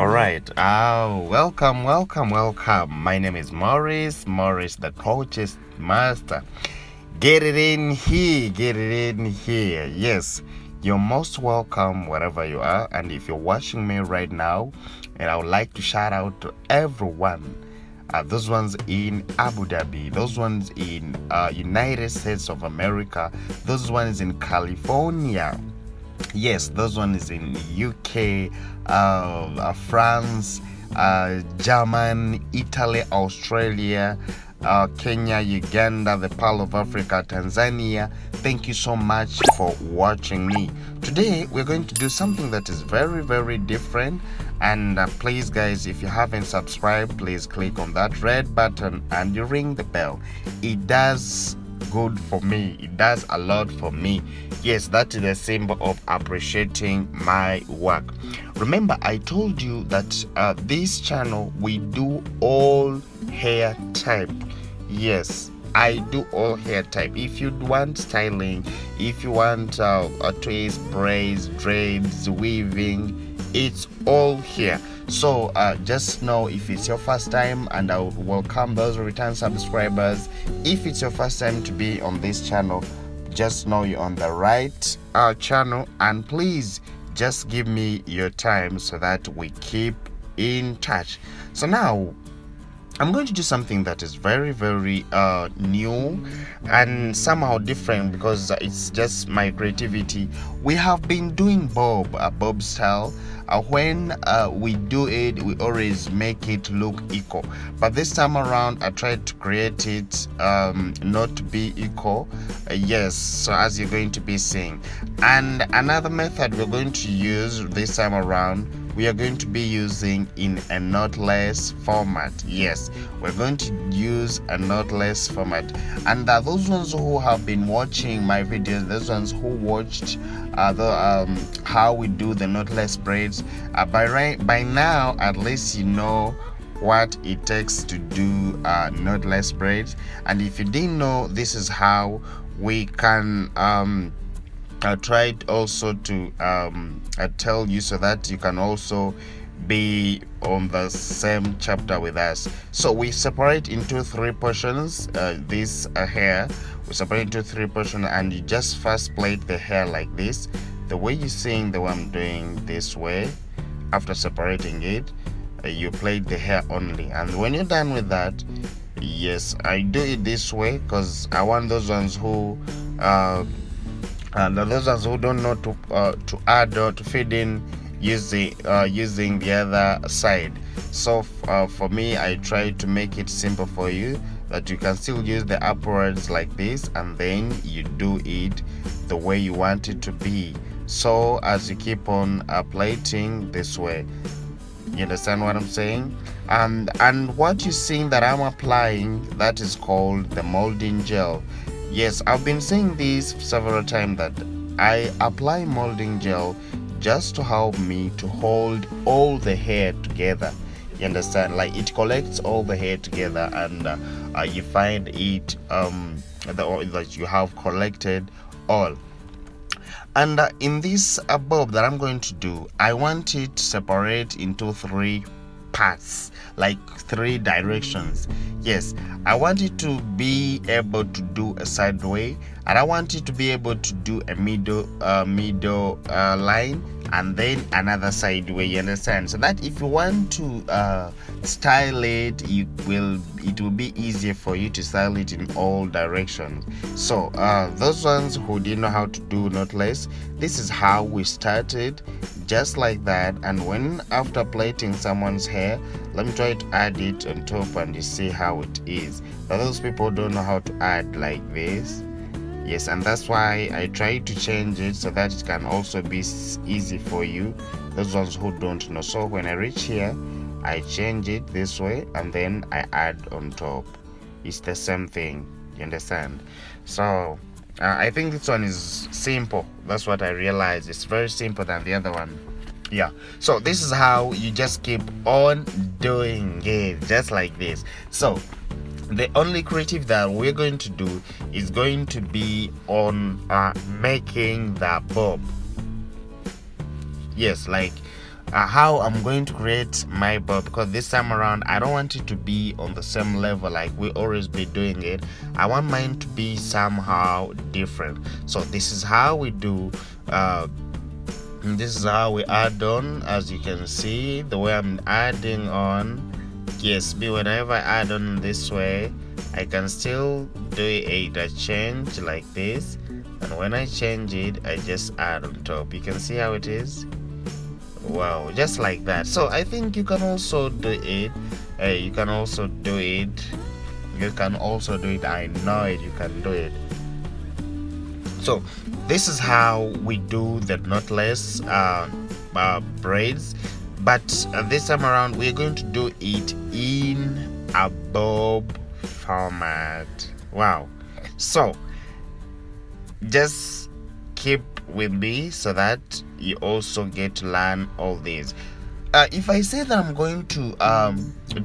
All right. Welcome. My name is Morris, the coach's master. Get it in here. Yes, you're most welcome wherever you are. And if you're watching me right now, and I would like to shout out to everyone. Those ones in Abu Dhabi, those ones in United States of America, those ones in California. Yes, those ones in UK, France, German, Italy, Australia, Kenya, Uganda, the Pearl of Africa, Tanzania. Thank you so much for watching me. Today we're going to do something that is very different, and please guys, if you haven't subscribed, please click on that red button and you ring the bell. It does good for me, it does a lot for me. Yes, that is a symbol of appreciating my work. Remember, I told you that this channel, we do all hair type. Yes, I do all hair type. If you want styling, if you want a twist, braids, dreads, weaving, it's all here. So just know, if it's your first time, and I would welcome those return subscribers. If it's your first time to be on this channel, just know you're on the right channel, and please just give me your time so that we keep in touch. So now I'm going to do something that is very new and somehow different, because it's just my creativity. We have been doing bob style. When we do it, we always make it look equal, but this time around I tried to create it not to be equal. Yes, so as you're going to be seeing. And another method we're going to use this time around, we are going to be using in a knotless format. Yes, we're going to use a knotless format. And those ones who have been watching my videos, those ones who watched how we do the knotless braids, by now at least you know what it takes to do knotless braids. And if you didn't know, this is how we can I tried also to tell you so that you can also be on the same chapter with us. So we separate into three portions. This hair, we separate into three portions, and you just first plait the hair like this, the way you're seeing the way I'm doing this way. After separating it, you plait the hair only, and when you're done with that, yes, I do it this way because I want those ones who and those ones who don't know to add or to feed in using the other side. So for me, I try to make it simple for you, that you can still use the upwards like this, and then you do it the way you want it to be. So as you keep on plating this way, you understand what I'm saying? And what you're seeing that I'm applying, that is called the molding gel. Yes, I've been saying this several times, that I apply molding gel just to help me to hold all the hair together. You understand? Like, it collects all the hair together, and you find it that you have collected all. And in this bob that I'm going to do, I want it to separate into three parts, like three directions. Yes, I want it to be able to do a sideway, and I want it to be able to do a middle line, and then another sideway. You understand? So that if you want to style it, it will be easier for you to style it in all directions. So those ones who didn't know how to do knotless, this is how we started, just like that. And when after plaiting someone's hair, let me try to add it on top, and you see how it is. But those people don't know how to add like this. Yes, and that's why I try to change it so that it can also be easy for you, those ones who don't know. So when I reach here, I change it this way, and then I add on top. It's the same thing, you understand? So I think this one is simple. That's what I realized. It's very simple than the other one. Yeah, so this is how you just keep on doing it, just like this. So the only creative that we're going to do is going to be on making the bob. Yes, like how I'm going to create my bob, because this time around I don't want it to be on the same level like we always be doing it. I want mine to be somehow different. So this is how we do this is how we add on. As you can see, the way I'm adding on, yes, whenever I add on this way, I can still do a change like this, and when I change it, I just add on top. You can see how it is. Wow, just like that. So I think you can also do it. You can also do it. You can also do it. I know it. You can do it. So this is how we do the knotless braids, but this time around we're going to do it in a bob format. Wow. So just keep with me so that you also get to learn all these. If I say that I'm going to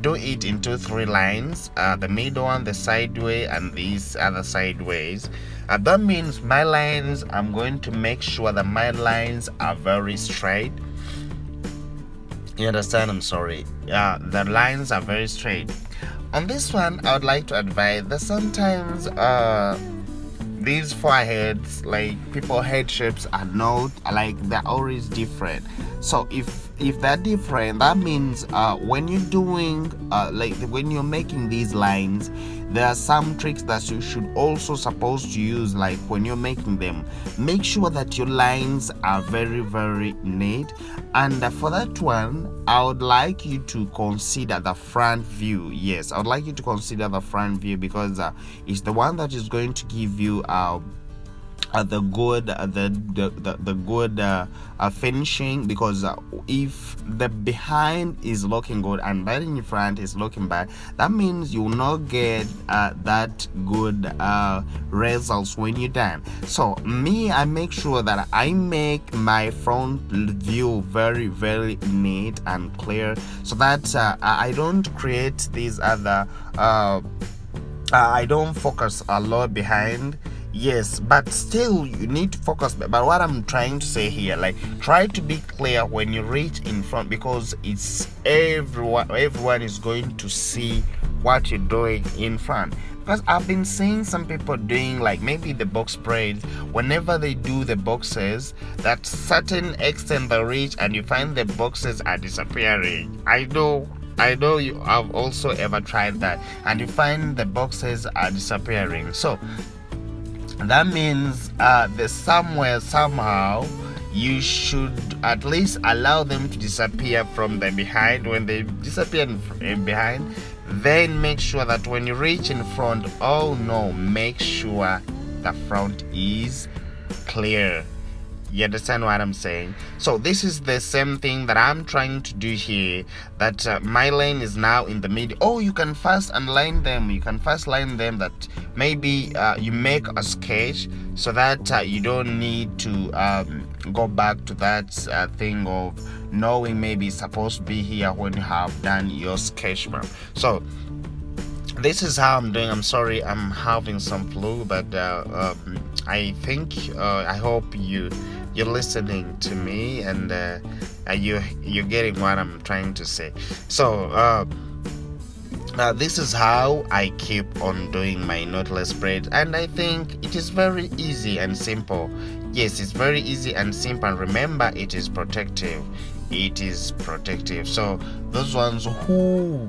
do it into 3 lines, the middle one, the sideway, and these other sideways, that means my lines, I'm going to make sure that my lines are very straight. You understand? I'm sorry. The lines are very straight. On this one, I would like to advise that sometimes these foreheads, like people head shapes, are not like, they're always different. So if they're different, that means when you're doing like when you're making these lines, there are some tricks that you should also supposed to use. Like when you're making them, make sure that your lines are very, very neat. And for that one, I would like you to consider the front view. Yes, I would like you to consider the front view, because it's the one that is going to give you the good finishing. Because if the behind is looking good and that in front is looking bad, that means you will not get that good results when you're done. So me, I make sure that I make my front view very, very neat and clear, so that I don't create these other I don't focus a lot behind. Yes, but still you need to focus. But what I'm trying to say here, like, try to be clear when you reach in front, because it's everyone is going to see what you're doing in front. Because I've been seeing some people doing, like, maybe the box braids, whenever they do the boxes, that certain extent they reach and you find the boxes are disappearing. I know you have also ever tried that, and you find the boxes are disappearing. So that means there's somehow you should at least allow them to disappear from the behind. When they disappear behind, then make sure that when you reach in front, oh no, make sure the front is clear. You understand what I'm saying? So this is the same thing that I'm trying to do here, that my line is now in the middle. Oh, you can first line them. You can first line them, that maybe you make a sketch, so that you don't need to go back to that thing of knowing maybe it's supposed to be here when you have done your sketch map. So this is how I'm doing. I'm sorry, I'm having some flu, but I think I hope you're listening to me, and you're getting what I'm trying to say. So this is how I keep on doing my knotless braids, and I think it is very easy and simple. Yes, it's very easy and simple, and remember, it is protective. It is protective. So those ones who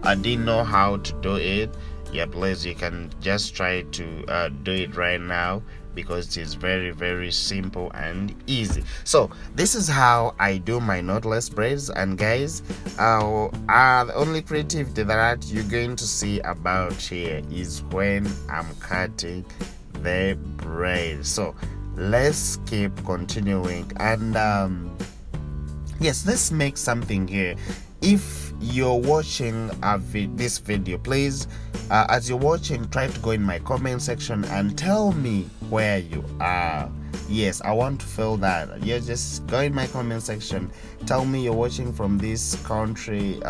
didn't know how to do it, yeah, please, you can just try to do it right now, because it is very, very simple and easy. So this is how I do my knotless braids. And guys, the only creativity that you're going to see about here is when I'm cutting the braid. So let's keep continuing, and yes, let's make something here. If you're watching this video, please, as you're watching, try to go in my comment section and tell me where you are. Yes, I want to feel that. Yeah, just go in my comment section, tell me you're watching from this country,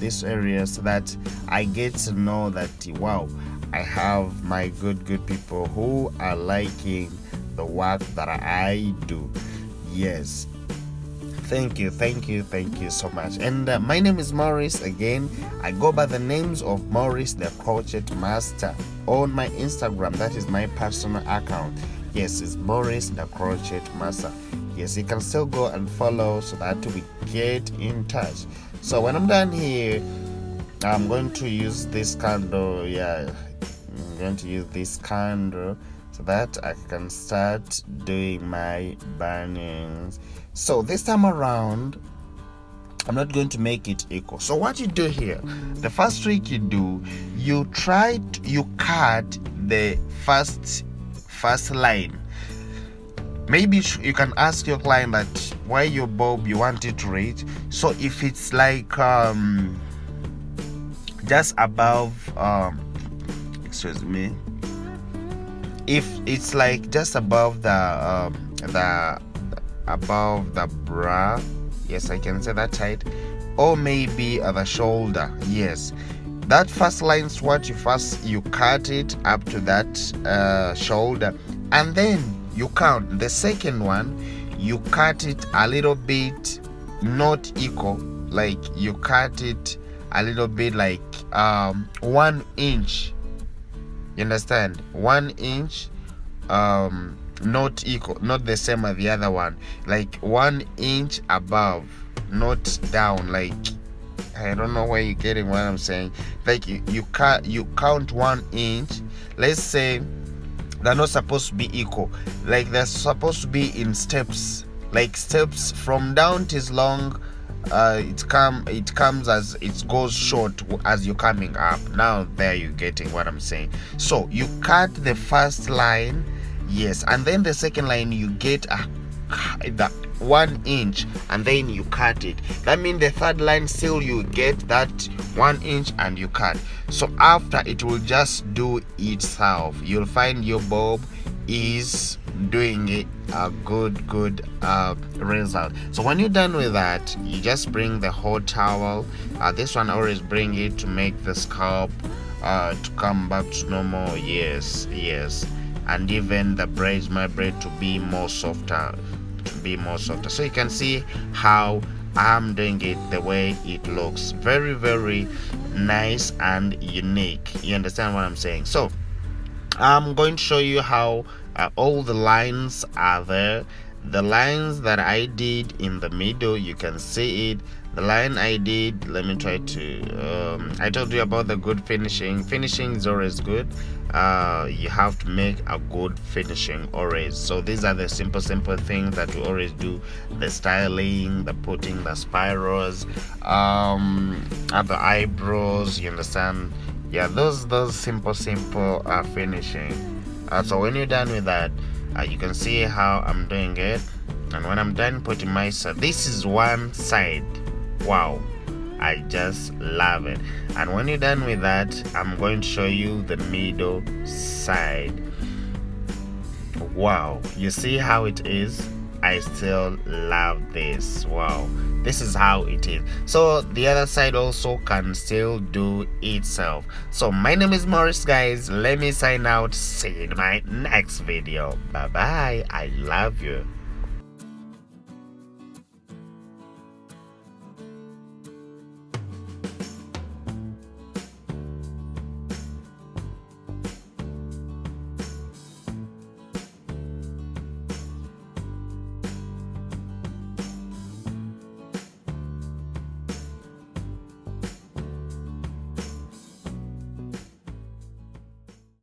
this area, so that I get to know that, wow, I have my good people who are liking the work that I do. Yes. Thank you so much. And my name is Maurice. Again, I go by the names of Maurice the Crochet Master on my Instagram. That is my personal account. Yes, it's Maurice the Crochet Master. Yes, you can still go and follow so that we get in touch. So when I'm done here, I'm going to use this candle. Yeah, I'm going to use this candle so that I can start doing my burnings. So this time around, I'm not going to make it equal. So what you do here, the first trick you do, you cut the first line. Maybe you can ask your client that why your bulb you want it to reach. So if it's like just above excuse me, if it's like just above the bra, yes, I can say that height, or maybe at the shoulder. Yes, that first line's what you cut it up to that shoulder, and then you count the second one. You cut it a little bit not equal, like you cut it a little bit like 1 inch. You understand? 1 inch, not equal, not the same as the other one, like 1 inch above, not down. Like, I don't know where you're getting what I'm saying. Like you count 1 inch. Let's say they're not supposed to be equal, like they're supposed to be in steps, like steps from down to long. It comes as it goes short as you're coming up. Now there you're getting what I'm saying. So you cut the first line, yes, and then the second line you get the 1 inch, and then you cut it. That means the third line still you get that 1 inch and you cut. So after it will just do itself. You'll find your bulb is doing it a good result. So when you're done with that, you just bring the hot towel. This one always bring it to make the scalp to come back to normal. Yes, and even the braids, my braid, to be more softer. So you can see how I'm doing it, the way it looks. Very nice and unique. You understand what I'm saying? So I'm going to show you how all the lines are there. The lines that I did in the middle, you can see it. The line I did, let me try to I told you about the good finishing is always good. You have to make a good finishing always. So these are the simple things that we always do: the styling, the putting the spirals, at the eyebrows, you understand? Yeah, those simple finishing. So when you're done with that, you can see how I'm doing it. And when I'm done putting my side, this is one side. Wow, I just love it. And when you're done with that, I'm going to show you the middle side. Wow, you see how it is? I still love this. Wow, this is how it is. So the other side also can still do itself. So my name is Maurice, guys. Let me sign out. See you in my next video. Bye bye. I love you.